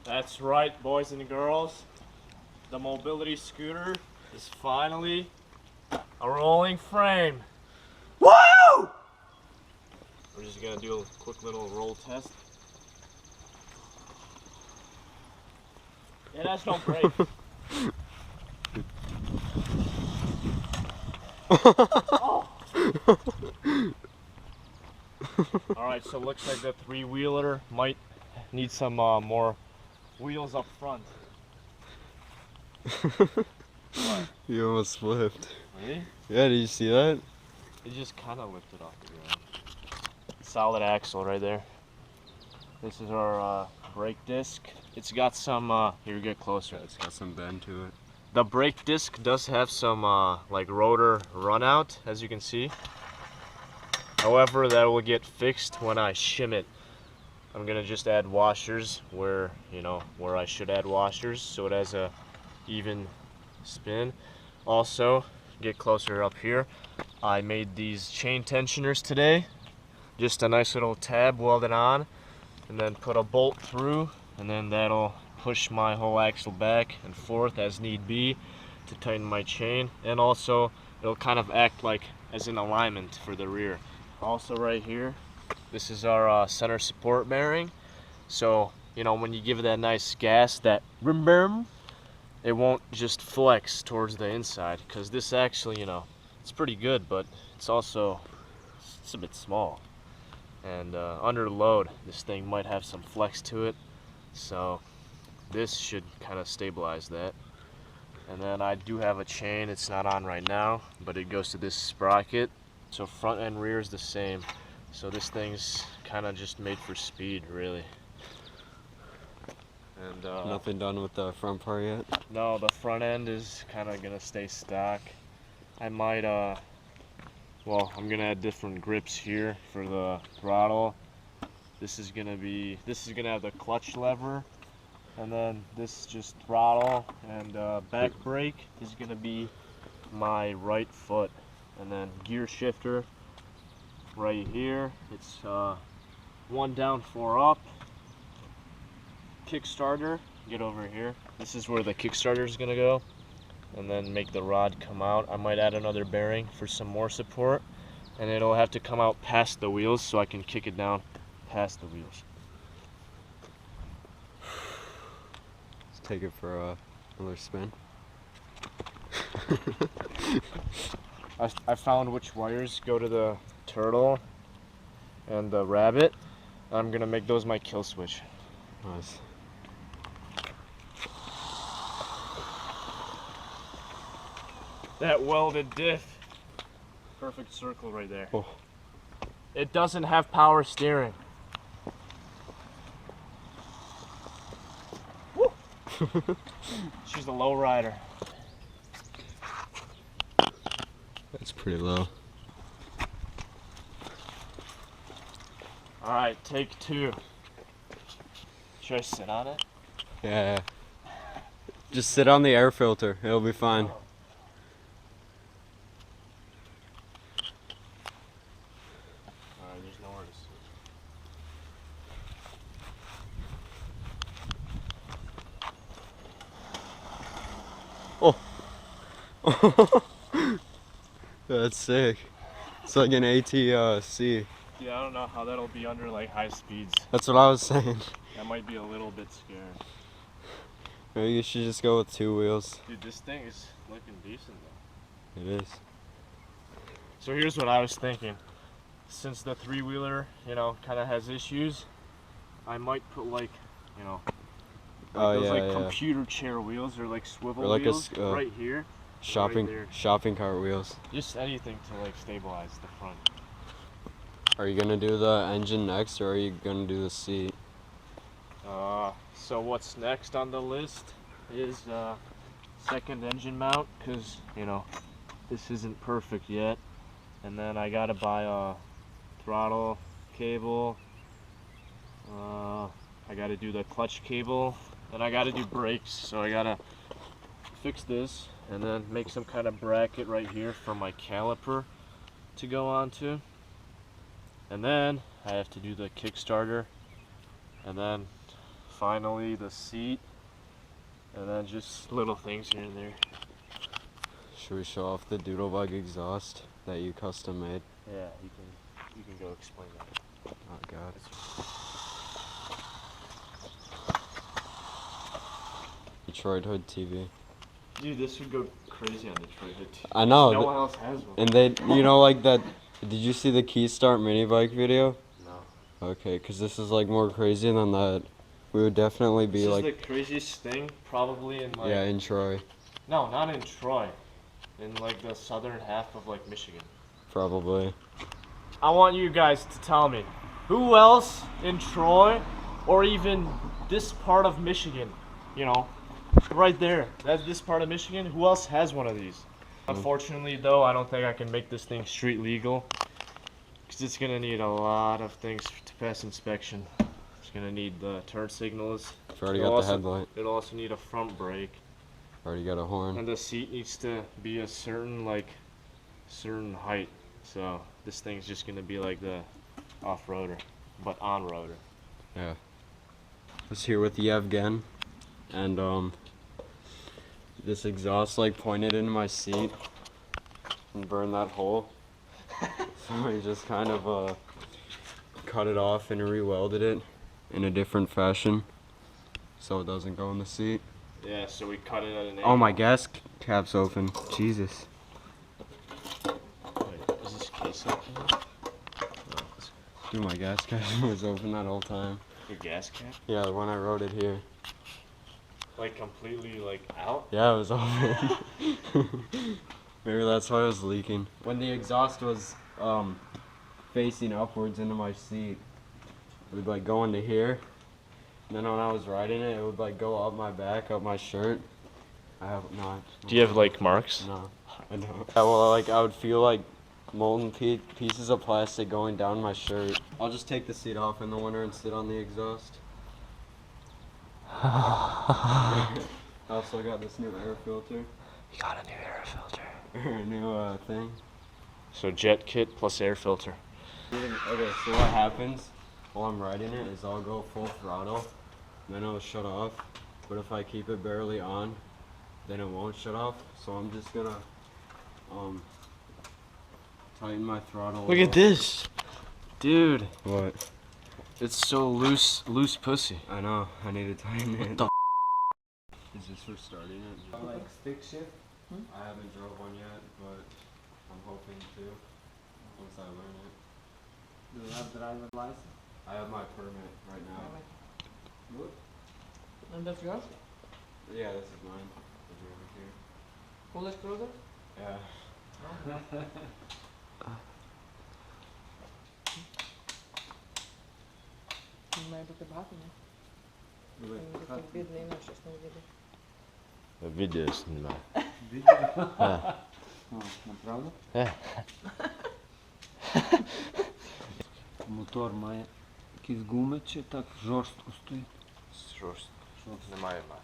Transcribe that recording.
That's right, boys and girls. The mobility scooter is finally a rolling frame. Woo! We're just gonna do a quick little roll test. It has no brake. Oh. Alright, so looks like the three-wheeler might need some more wheels up front. What? You almost flipped. Really? Yeah, did you see that? It just kind of lifted off the ground. Solid axle right there. This is our brake disc. It's got some, here, get closer. Yeah, it's got some bend to it. The brake disc does have some like rotor runout, as you can see. However, that will get fixed when I shim it. I'm gonna just add washers where, where I should add washers, so it has a even spin. Also, get closer up here, I made these chain tensioners today. Just a nice little tab welded on, and then put a bolt through, and then that'll push my whole axle back and forth as need be to tighten my chain. And also, it'll kind of act like as an alignment for the rear. Also right here, this is our center support bearing. So, when you give it that nice gas, that rim rim, it won't just flex towards the inside, because this actually, it's pretty good, but it's also, it's a bit small. And under load, this thing might have some flex to it. So this should kind of stabilize that. And then I do have a chain, it's not on right now, but it goes to this sprocket. So front and rear is the same. So this thing's kind of just made for speed, really. And nothing done with the front part yet? No, the front end is kind of gonna stay stock. I might well, I'm gonna add different grips here for the throttle. This is gonna have the clutch lever, and then this just throttle, and back brake is gonna be my right foot, and then gear shifter right here. It's 1 down, 4 up. Kickstarter, get over here. This is where the Kickstarter is gonna go, and then make the rod come out. I might add another bearing for some more support, and it'll have to come out past the wheels so I can kick it down past the wheels. Let's take it for another spin. I found which wires go to the turtle and the rabbit. I'm gonna make those my kill switch. Nice. That welded diff. Perfect circle right there. Oh. It doesn't have power steering. Woo! She's a low rider. That's pretty low. Alright, take 2. Should I sit on it? Yeah. Just sit on the air filter. It'll be fine. Oh. Alright, there's nowhere to sit. Oh. That's sick. It's like an ATC. Yeah, I don't know how that'll be under like high speeds. That's what I was saying. That might be a little bit scary. Maybe you should just go with 2 wheels. Dude, this thing is looking decent though. It is. So here's what I was thinking. Since the three-wheeler, kind of has issues, I might put like, those computer chair wheels or like swivel or like wheels right here. Shopping cart wheels. Just anything to like stabilize the front. Are you gonna do the engine next, or are you gonna do the seat? So what's next on the list is second engine mount, because this isn't perfect yet, and then I gotta buy a throttle cable. I gotta do the clutch cable, and I gotta do brakes. So I gotta fix this and then make some kind of bracket right here for my caliper to go onto. And then I have to do the Kickstarter, and then finally the seat, and then just little things here and there. Should we show off the doodle bug exhaust that you custom made? Yeah, you can go explain that. Oh god. Detroit Hood TV. Dude, this would go crazy on Detroit Hood TV. I know. No one else has one. And they, you know, like that. Did you see the Key Start mini bike video? No. Okay, because this is like more crazy than that. We would definitely be This like. is the craziest thing, probably in like. Yeah, in Troy. No, not in Troy. In like the southern half of like Michigan. Probably. I want you guys to tell me, who else in Troy, or even this part of Michigan, you know, right there, that's this part of Michigan, who else has one of these? Unfortunately though, I don't think I can make this thing street legal, because it's going to need a lot of things to pass inspection. It's going to need the turn signals. I've already got the headlight. It'll also need a front brake. Already got a horn. And the seat needs to be a certain height. So this thing's just gonna be like the off-roader, but on-roader. Yeah. I was here with Yevgen, and this exhaust like pointed into my seat and burned that hole. So we just kind of cut it off and re-welded it in a different fashion so it doesn't go in the seat. Yeah, so we cut it at an angle. Oh, my gas cap's open. Jesus. Wait, is this case open? Dude, my gas cap was open that whole time. Your gas cap? Yeah, when I rode it here. Like completely like out? Yeah, it was open. Maybe that's why it was leaking. When the exhaust was facing upwards into my seat, it would like go into here. And then when I was riding it, it would like go up my back, up my shirt. I have not. Do you have like marks? No, I don't. Yeah, well, like I would feel like molten pieces of plastic going down my shirt. I'll just take the seat off in the winter and sit on the exhaust. I also got this new air filter. You got a new air filter. A new thing. So jet kit plus air filter. Okay, so what happens while I'm riding it is I'll go full throttle, then it'll shut off. But if I keep it barely on, then it won't shut off. So I'm just gonna tighten my throttle. Look at this, dude. What? It's so loose pussy. I know. I need to tighten it. What the Is this for starting it? Like stick shift? I haven't drove one yet, but I'm hoping to once I learn it. Do you have driver's license? I have my permit right now. What? And that's yours? Yeah, this is mine. Is over here. Full extruder? Yeah. Має бути багато, ні? Він такий бідний, наче ж не видить. Відео знімаю. Направду? Е. Мотор має якісь гуми чи так жорстко стоїть? Жорстко. Немає мати.